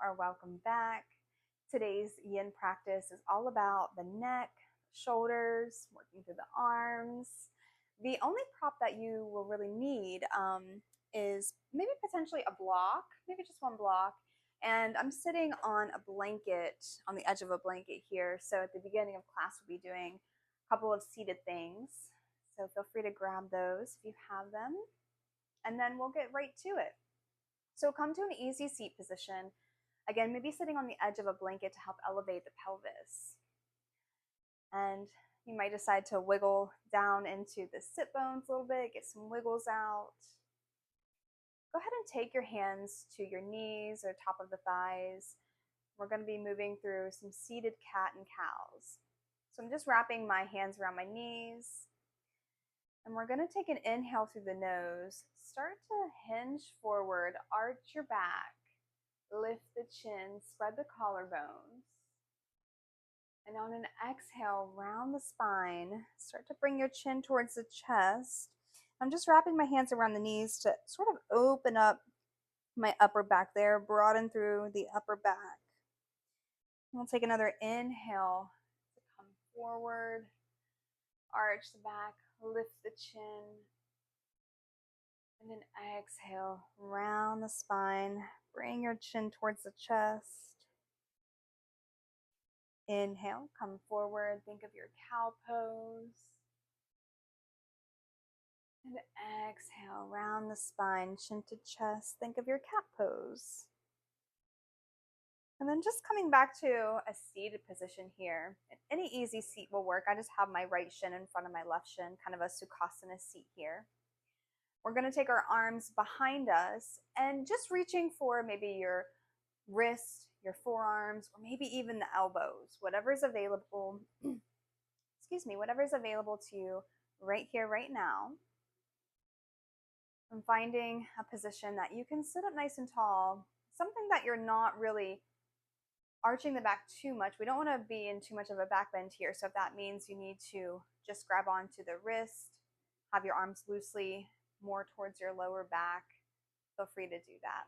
or welcome back. Today's yin practice is all about the neck, shoulders, working through the arms. The only prop that you will really need is maybe potentially a block, maybe just one block. And I'm sitting on a blanket, on the edge of a blanket here. So at the beginning of class, we'll be doing a couple of seated things. So feel free to grab those if you have them. And then we'll get right to it. So come to an easy seat position. Again, maybe sitting on the edge of a blanket to help elevate the pelvis. And you might decide to wiggle down into the sit bones a little bit, get some wiggles out. Go ahead and take your hands to your knees or top of the thighs. We're going to be moving through some seated cat and cows. So I'm just wrapping my hands around my knees. And we're going to take an inhale through the nose. Start to hinge forward, arch your back, lift the chin, spread the collarbones. And on an exhale, round the spine. Start to bring your chin towards the chest. I'm just wrapping my hands around the knees to sort of open up my upper back there, broaden through the upper back. And we'll take another inhale to come forward, arch the back, lift the chin, and then exhale, round the spine, bring your chin towards the chest. Inhale, come forward, think of your cow pose. And exhale, round the spine, chin to chest, think of your cat pose. And then just coming back to a seated position here. Any easy seat will work. I just have my right shin in front of my left shin, kind of a Sukhasana seat here. We're going to take our arms behind us and just reaching for maybe your wrist, your forearms, or maybe even the elbows, whatever's available. Whatever's available to you right here, right now. I'm finding a position that you can sit up nice and tall, something that you're not really arching the back too much. We don't want to be in too much of a back bend here. So if that means you need to just grab onto the wrist, have your arms loosely more towards your lower back, feel free to do that.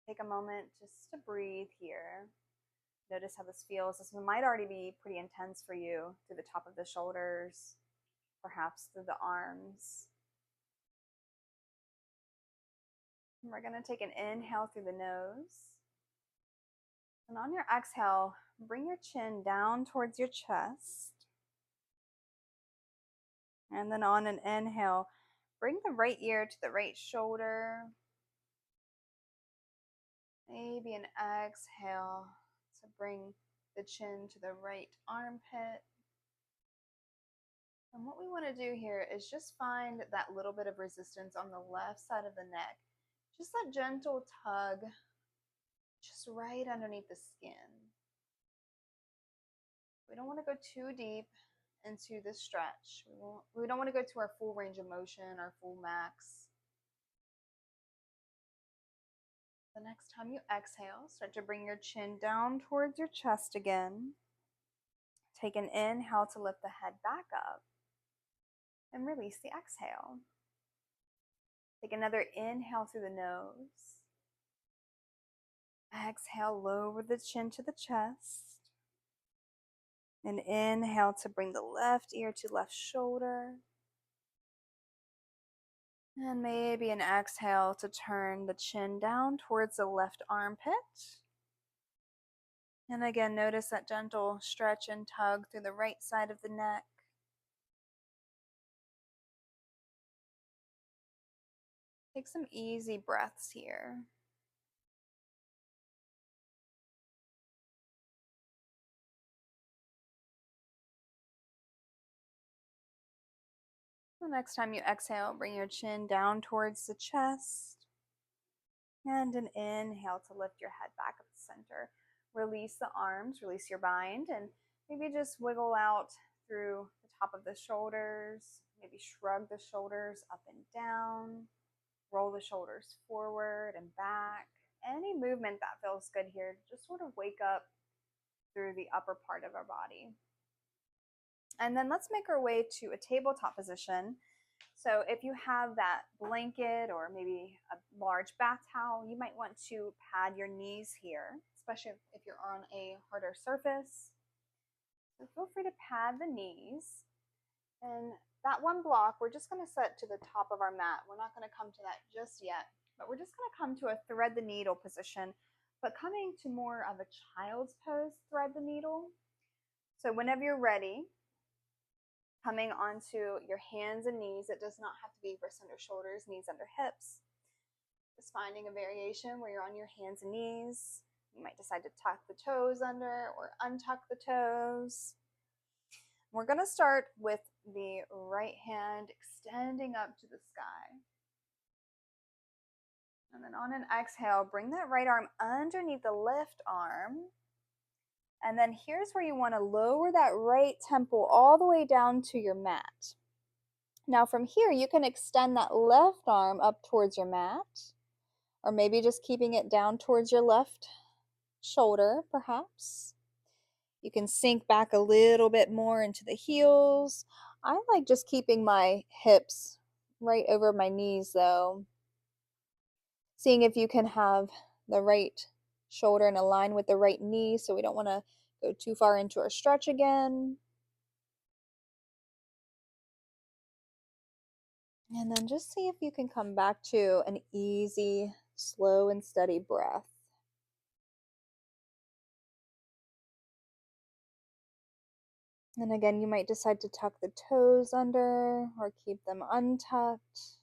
Take a moment just to breathe here. Notice how this feels. This might already be pretty intense for you, through the top of the shoulders, perhaps through the arms. And we're going to take an inhale through the nose. And on your exhale, bring your chin down towards your chest. And then on an inhale, bring the right ear to the right shoulder. Maybe an exhale to bring the chin to the right armpit. And what we want to do here is just find that little bit of resistance on the left side of the neck. Just that gentle tug, just right underneath the skin. We don't want to go too deep into the stretch. We don't want to go to our full range of motion, our full max. The next time you exhale, start to bring your chin down towards your chest again. Take an inhale to lift the head back up and release the exhale. Take another inhale through the nose. Exhale, lower the chin to the chest. And inhale to bring the left ear to left shoulder. And maybe an exhale to turn the chin down towards the left armpit. And again, notice that gentle stretch and tug through the right side of the neck. Take some easy breaths here. The next time you exhale, bring your chin down towards the chest. And an inhale to lift your head back up the center. Release the arms, release your bind, and maybe just wiggle out through the top of the shoulders. Maybe shrug the shoulders up and down. Roll the shoulders forward and back. Any movement that feels good here, just sort of wake up through the upper part of our body. And then let's make our way to a tabletop position. So if you have that blanket or maybe a large bath towel, you might want to pad your knees here, especially if you're on a harder surface. So feel free to pad the knees. And that one block, we're just going to set to the top of our mat. We're not going to come to that just yet, but we're just going to come to a thread the needle position, but coming to more of a child's pose, thread the needle. So whenever you're ready, coming onto your hands and knees. It does not have to be wrists under shoulders, knees under hips. Just finding a variation where you're on your hands and knees. You might decide to tuck the toes under or untuck the toes. We're going to start with the right hand extending up to the sky. And then on an exhale, bring that right arm underneath the left arm. And then here's where you want to lower that right temple all the way down to your mat. Now from here, you can extend that left arm up towards your mat, or maybe just keeping it down towards your left shoulder, perhaps. You can sink back a little bit more into the heels. I like just keeping my hips right over my knees though. Seeing if you can have the right shoulder in line with the right knee, so we don't want to go too far into our stretch again. And then just see if you can come back to an easy, slow and steady breath. And again, you might decide to tuck the toes under or keep them untucked.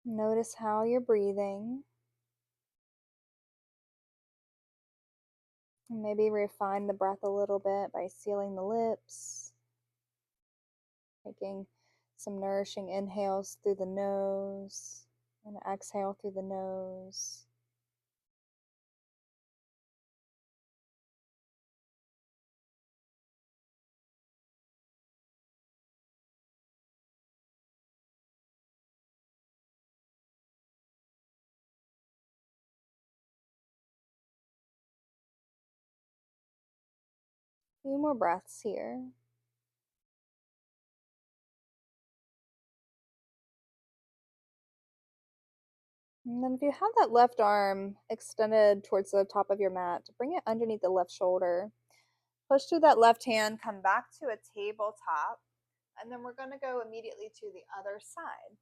Notice how you're breathing. And maybe refine the breath a little bit by sealing the lips, taking some nourishing inhales through the nose and exhale through the nose. A few more breaths here. And then if you have that left arm extended towards the top of your mat, bring it underneath the left shoulder. Push through that left hand, come back to a tabletop, and then we're going to go immediately to the other side.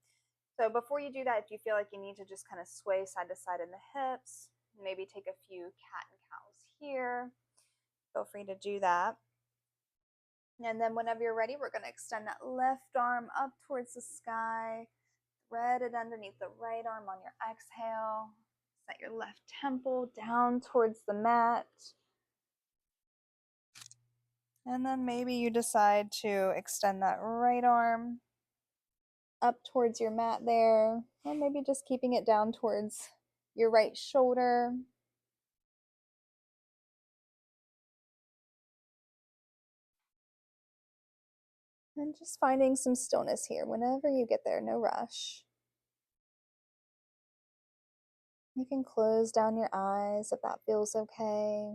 So before you do that, if you feel like you need to just kind of sway side to side in the hips, maybe take a few cat and cows here, feel free to do that. And then whenever you're ready, we're going to extend that left arm up towards the sky, thread it underneath the right arm on your exhale. Set your left temple down towards the mat. And then maybe you decide to extend that right arm up towards your mat there, or maybe just keeping it down towards your right shoulder. And just finding some stillness here whenever you get there, no rush. You can close down your eyes if that feels okay.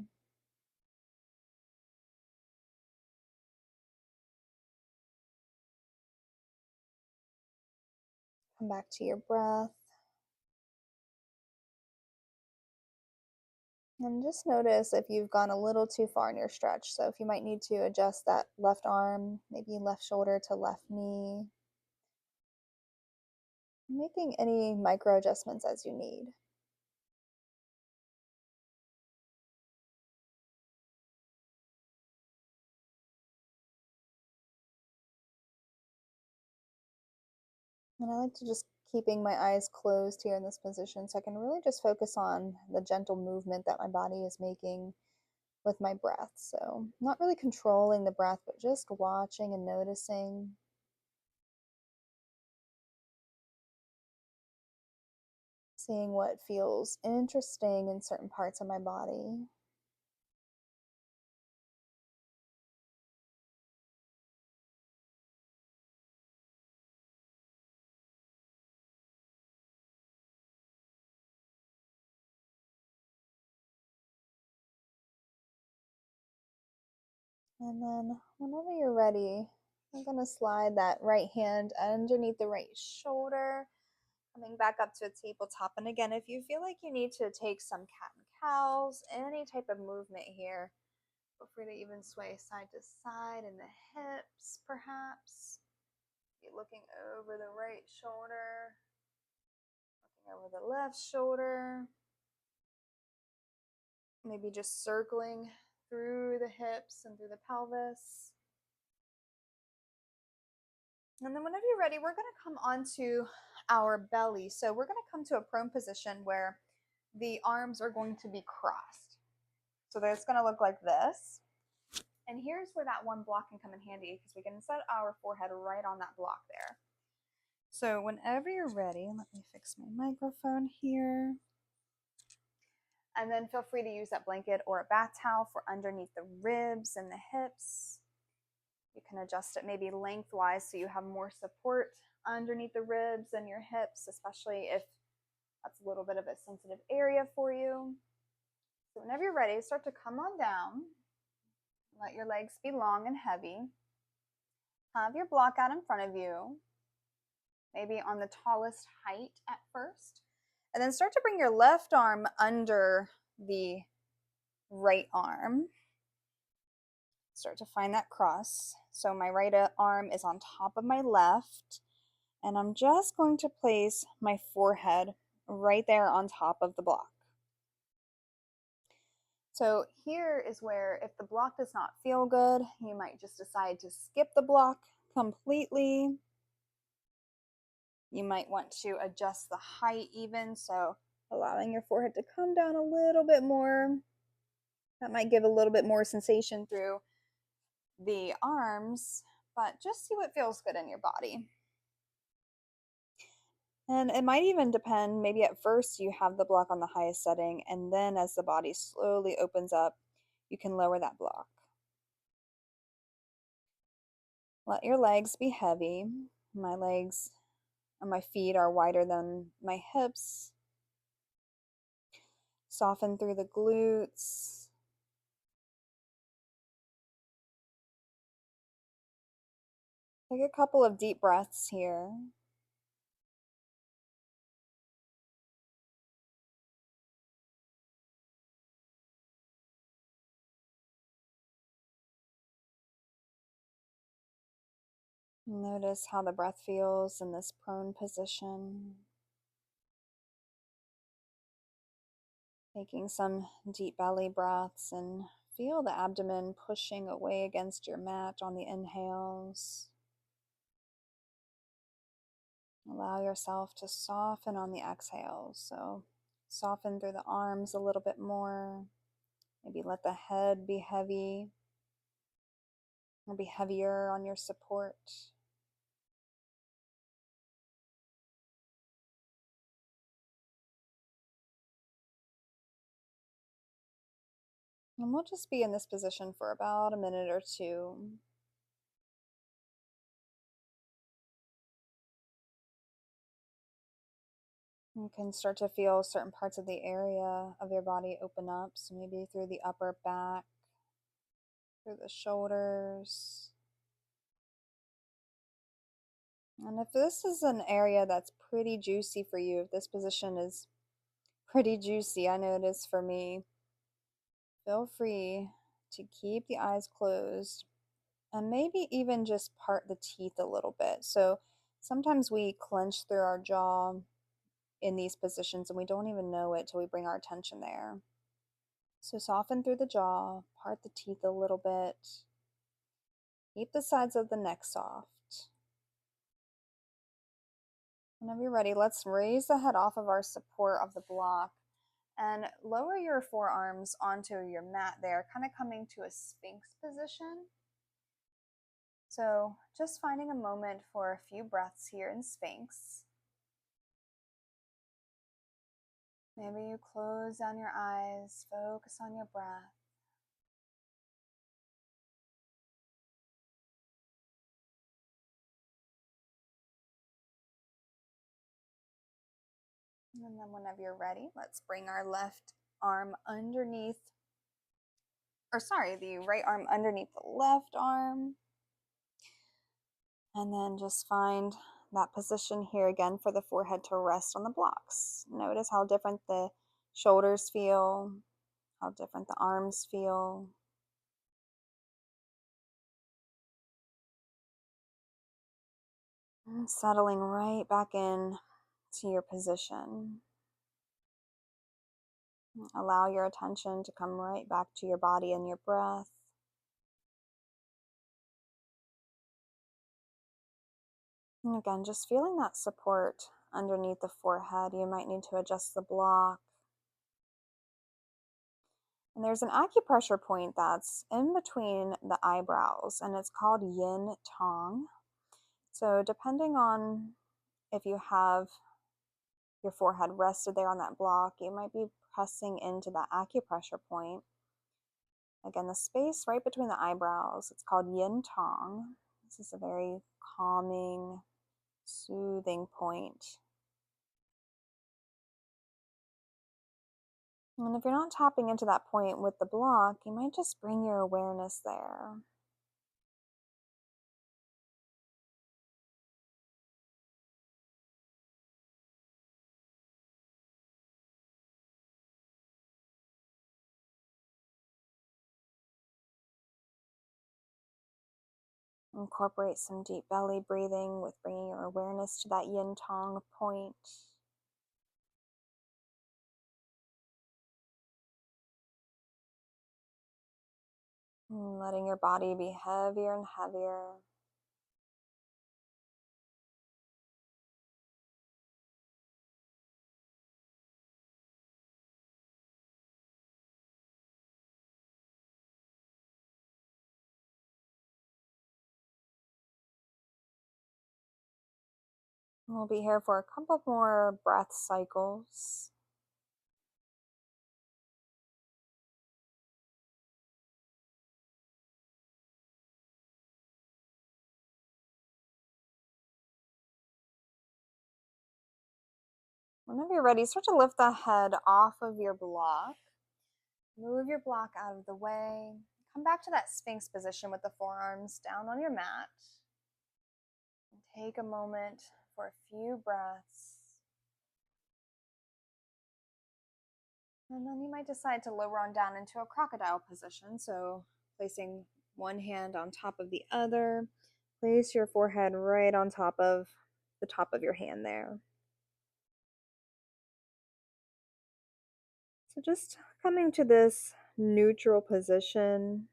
Come back to your breath. And just notice if you've gone a little too far in your stretch. So if you might need to adjust that left arm, maybe left shoulder to left knee. Making any micro adjustments as you need. And I like to just keeping my eyes closed here in this position so I can really just focus on the gentle movement that my body is making with my breath. So not really controlling the breath, but just watching and noticing. Seeing what feels interesting in certain parts of my body. And then whenever you're ready, I'm going to slide that right hand underneath the right shoulder, coming back up to a tabletop. And again, if you feel like you need to take some cat and cows, any type of movement here, feel free to even sway side to side in the hips, perhaps. Be looking over the right shoulder, looking over the left shoulder. Maybe just circling through the hips and through the pelvis. And then whenever you're ready, we're going to come onto our belly. So we're going to come to a prone position where the arms are going to be crossed. So that's going to look like this. And here's where that one block can come in handy, because we can set our forehead right on that block there. So whenever you're ready, let me fix my microphone here. And then feel free to use that blanket or a bath towel for underneath the ribs and the hips. You can adjust it maybe lengthwise so you have more support underneath the ribs and your hips, especially if that's a little bit of a sensitive area for you. So whenever you're ready, start to come on down. Let your legs be long and heavy. Have your block out in front of you, maybe on the tallest height at first. And then start to bring your left arm under the right arm. Start to find that cross. So my right arm is on top of my left, and I'm just going to place my forehead right there on top of the block. So here is where, if the block does not feel good, you might just decide to skip the block completely. You might want to adjust the height even, so allowing your forehead to come down a little bit more. That might give a little bit more sensation through the arms, but just see what feels good in your body. And it might even depend, maybe at first you have the block on the highest setting, and then as the body slowly opens up, you can lower that block. Let your legs be heavy. My legs and my feet are wider than my hips. Soften through the glutes. Take a couple of deep breaths here. Notice how the breath feels in this prone position. Taking some deep belly breaths, and feel the abdomen pushing away against your mat on the inhales. Allow yourself to soften on the exhales. So soften through the arms a little bit more. Maybe let the head be heavy, or be heavier on your support. And we'll just be in this position for about a minute or two. You can start to feel certain parts of the area of your body open up. So maybe through the upper back, through the shoulders. And if this is an area that's pretty juicy for you, if this position is pretty juicy, I know it is for me, feel free to keep the eyes closed and maybe even just part the teeth a little bit. So sometimes we clench through our jaw in these positions and we don't even know it till we bring our attention there. So soften through the jaw, part the teeth a little bit, keep the sides of the neck soft. Whenever you're ready, let's raise the head off of our support of the block and lower your forearms onto your mat there, kind of coming to a Sphinx position. So just finding a moment for a few breaths here in Sphinx. Maybe you close down your eyes, focus on your breath. And then whenever you're ready, let's bring our left arm underneath the right arm underneath the left arm. And then just find that position here again for the forehead to rest on the blocks. Notice how different the shoulders feel, how different the arms feel. And settling right back in to your position. Allow your attention to come right back to your body and your breath. And again, just feeling that support underneath the forehead. You might need to adjust the block. And there's an acupressure point that's in between the eyebrows, and it's called yin tong. So depending on if you have your forehead rested there on that block, you might be pressing into that acupressure point. Again, the space right between the eyebrows, it's called yin tong. This is a very calming, soothing point. And if you're not tapping into that point with the block, you might just bring your awareness there. Incorporate some deep belly breathing with bringing your awareness to that yin tong point. And letting your body be heavier and heavier. We'll be here for a couple more breath cycles. Whenever you're ready, start to lift the head off of your block. Move your block out of the way. Come back to that Sphinx position with the forearms down on your mat. And take a moment for a few breaths. And then you might decide to lower on down into a crocodile position. So placing one hand on top of the other. Place your forehead right on top of the top of your hand there. So just coming to this neutral position.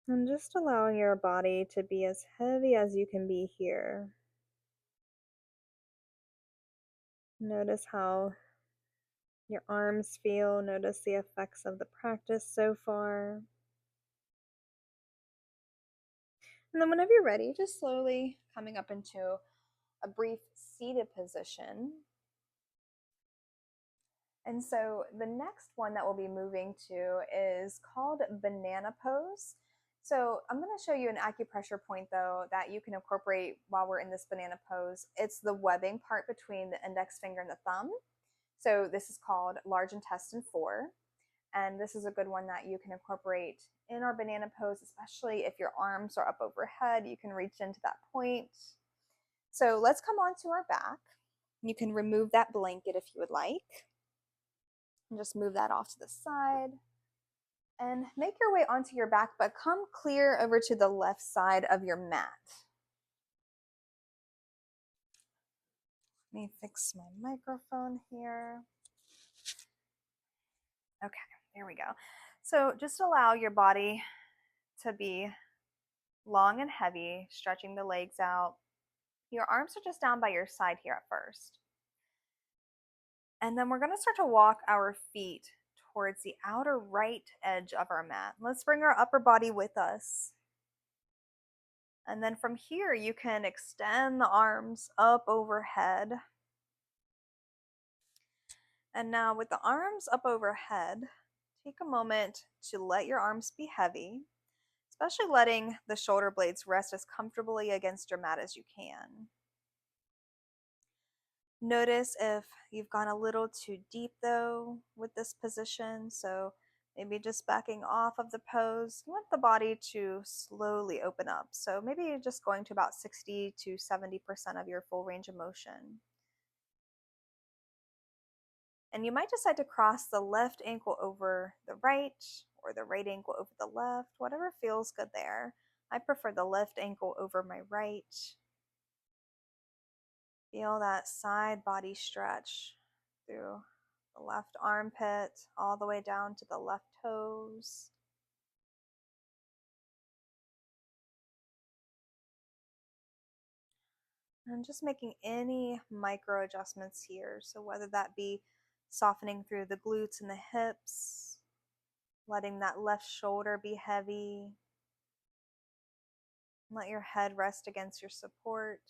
And just allowing your body to be as heavy as you can be here. Notice how your arms feel. Notice the effects of the practice so far. And then whenever you're ready, just slowly coming up into a brief seated position. And so the next one that we'll be moving to is called banana pose. So I'm going to show you an acupressure point though that you can incorporate while we're in this banana pose. It's the webbing part between the index finger and the thumb. So this is called large intestine 4. And this is a good one that you can incorporate in our banana pose, especially if your arms are up overhead. You can reach into that point. So let's come onto our back. You can remove that blanket if you would like. And just move that off to the side. And make your way onto your back, but come clear over to the left side of your mat. Let me fix my microphone here. Okay, there we go. So just allow your body to be long and heavy, stretching the legs out. Your arms are just down by your side here at first. And then we're going to start to walk our feet towards the outer right edge of our mat. Let's bring our upper body with us. And then from here, you can extend the arms up overhead. And now with the arms up overhead, take a moment to let your arms be heavy, especially letting the shoulder blades rest as comfortably against your mat as you can. Notice if you've gone a little too deep though with this position. So maybe just backing off of the pose. You want the body to slowly open up. So maybe you're just going to about 60 to 70% of your full range of motion. And you might decide to cross the left ankle over the right or the right ankle over the left, whatever feels good there. I prefer the left ankle over my right. Feel that side body stretch through the left armpit all the way down to the left toes. And just making any micro adjustments here. So whether that be softening through the glutes and the hips, letting that left shoulder be heavy. Let your head rest against your support.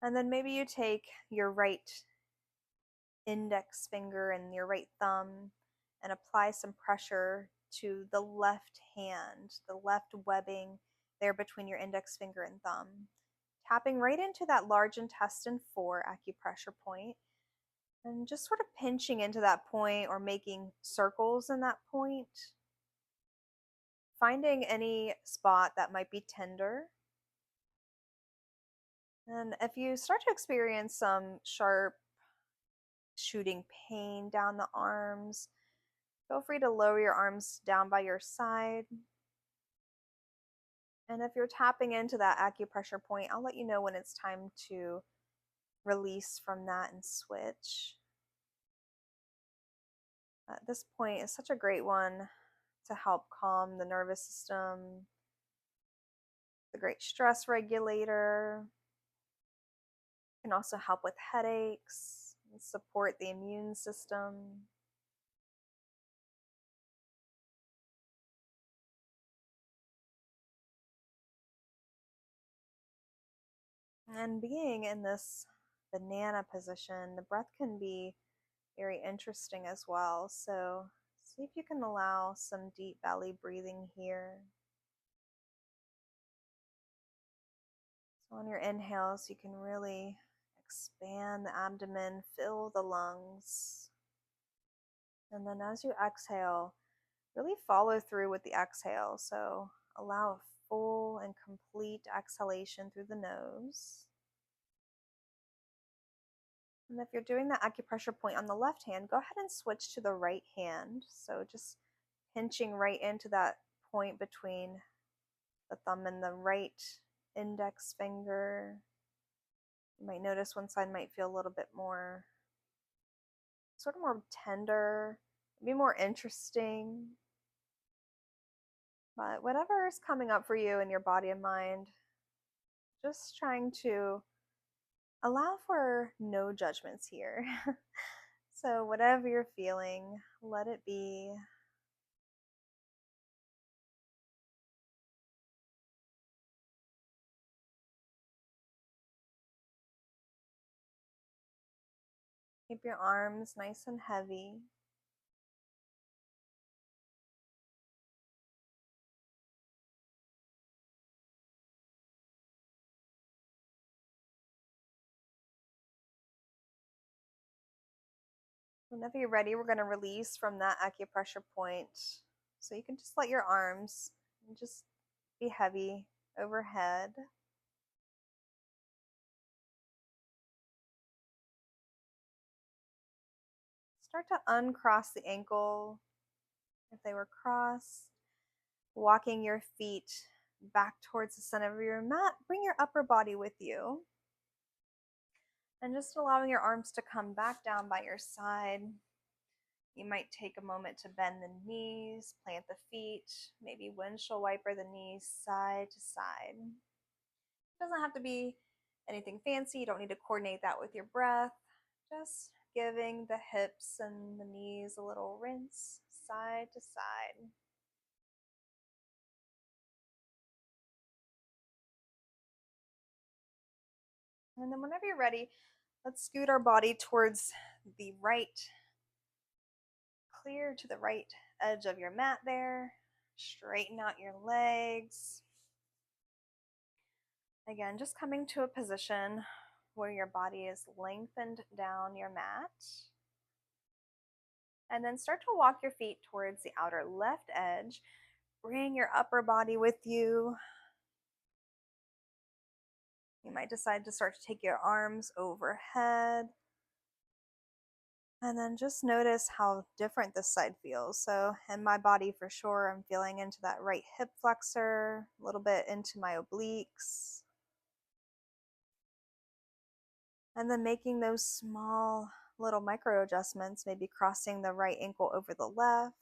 And then maybe you take your right index finger and your right thumb and apply some pressure to the left hand, the left webbing there between your index finger and thumb. Tapping right into that large intestine 4 acupressure point and just sort of pinching into that point or making circles in that point. Finding any spot that might be tender. And if you start to experience some sharp shooting pain down the arms, feel free to lower your arms down by your side. And if you're tapping into that acupressure point, I'll let you know when it's time to release from that and switch. This point is such a great one to help calm the nervous system. It's a great stress regulator. It can also help with headaches and support the immune system. And being in this banana position, the breath can be very interesting as well. So see if you can allow some deep belly breathing here. So on your inhales, you can really expand the abdomen, fill the lungs. And then as you exhale, really follow through with the exhale. So allow a full and complete exhalation through the nose. And if you're doing that acupressure point on the left hand, go ahead and switch to the right hand. So just pinching right into that point between the thumb and the right index finger. You might notice one side might feel a little bit more, sort of more tender, maybe more interesting. But whatever is coming up for you in your body and mind, just trying to allow for no judgments here. So whatever you're feeling, let it be. Keep your arms nice and heavy. Whenever you're ready, we're going to release from that acupressure point. So you can just let your arms just be heavy overhead. Start to uncross the ankle if they were crossed. Walking your feet back towards the center of your mat. Bring your upper body with you. And just allowing your arms to come back down by your side. You might take a moment to bend the knees, plant the feet, maybe windshield wiper the knees side to side. It doesn't have to be anything fancy. You don't need to coordinate that with your breath. Just giving the hips and the knees a little rinse side to side. And then whenever you're ready, let's scoot our body towards the right, clear to the right edge of your mat there. Straighten out your legs. Again, just coming to a position where your body is lengthened down your mat. And then start to walk your feet towards the outer left edge. Bring your upper body with you. You might decide to start to take your arms overhead. And then just notice how different this side feels. So in my body for sure, I'm feeling into that right hip flexor, a little bit into my obliques. And then making those small little micro adjustments, maybe crossing the right ankle over the left.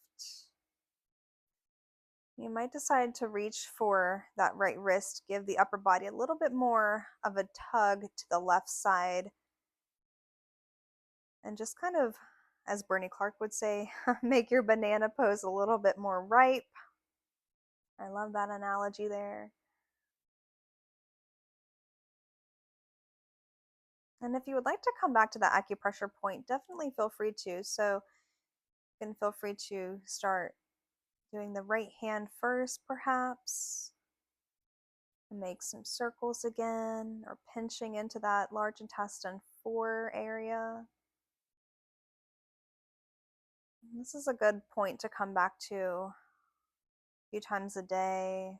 You might decide to reach for that right wrist, give the upper body a little bit more of a tug to the left side, and just kind of, as Bernie Clark would say, make your banana pose a little bit more ripe. I love that analogy there. And if you would like to come back to that acupressure point, definitely feel free to. So you can feel free to start doing the right hand first, perhaps. And make some circles again, or pinching into that large intestine 4 area. This is a good point to come back to a few times a day.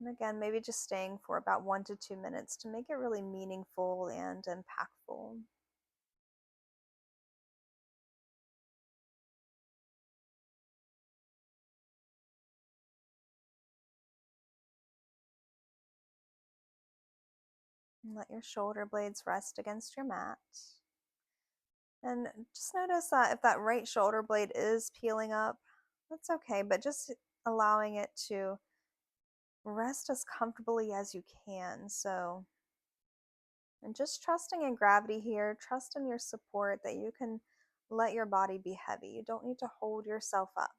And again, maybe just staying for about 1 to 2 minutes to make it really meaningful and impactful. And let your shoulder blades rest against your mat. And just notice that if that right shoulder blade is peeling up, that's okay, but just allowing it to rest as comfortably as you can. So, and just trusting in gravity here, trust in your support that you can let your body be heavy. You don't need to hold yourself up.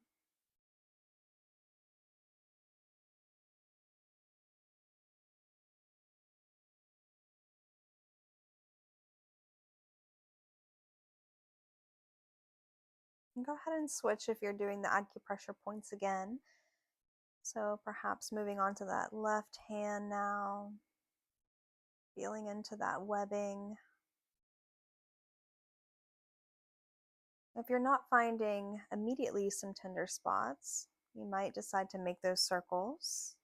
And go ahead and switch if you're doing the acupressure points again. So perhaps moving on to that left hand now, feeling into that webbing. If you're not finding immediately some tender spots, you might decide to make those circles.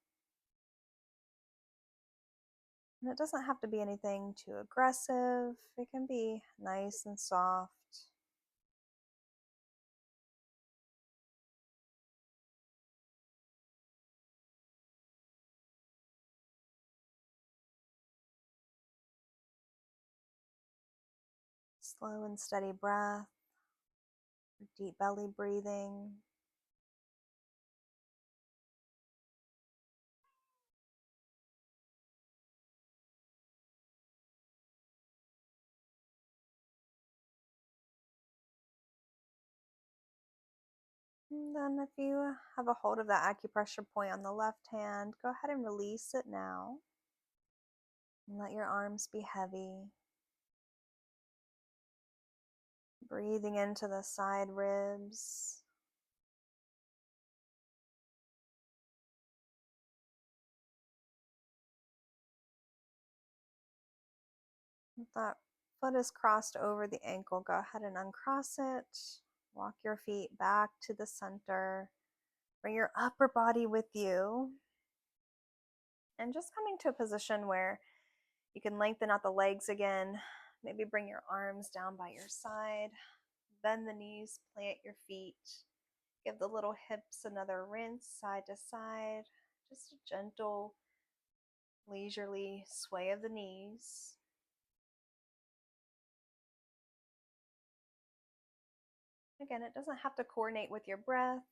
And it doesn't have to be anything too aggressive. It can be nice and soft. Slow and steady breath, deep belly breathing. And then if you have a hold of that acupressure point on the left hand, go ahead and release it now. And let your arms be heavy. Breathing into the side ribs. If that foot is crossed over the ankle, go ahead and uncross it. Walk your feet back to the center. Bring your upper body with you. And just coming to a position where you can lengthen out the legs again. Maybe bring your arms down by your side. Bend the knees, plant your feet. Give the little hips another rinse side to side. Just a gentle, leisurely sway of the knees. Again, it doesn't have to coordinate with your breath.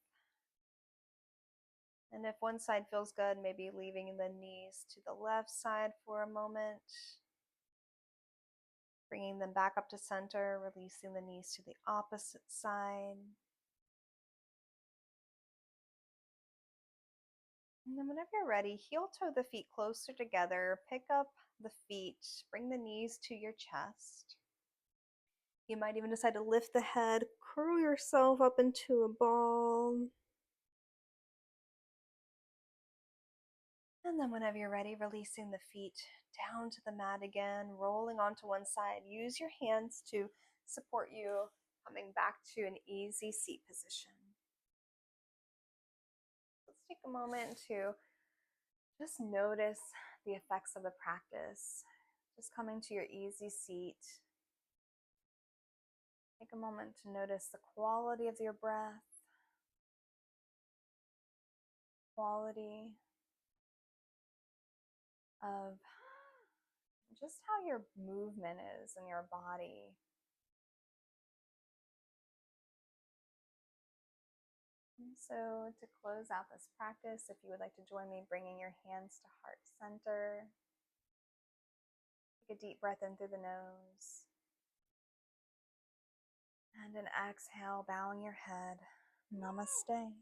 And if one side feels good, maybe leaving the knees to the left side for a moment. Bringing them back up to center, releasing the knees to the opposite side. And then whenever you're ready, heel toe the feet closer together. Pick up the feet, bring the knees to your chest. You might even decide to lift the head, curl yourself up into a ball. And then whenever you're ready, releasing the feet down to the mat again, rolling onto one side. Use your hands to support you, coming back to an easy seat position. Let's take a moment to just notice the effects of the practice. Just coming to your easy seat. Take a moment to notice the quality of your breath, quality of just how your movement is in your body. And so to close out this practice, if you would like to join me, bringing your hands to heart center. Take a deep breath in through the nose. And an exhale, bowing your head. Namaste.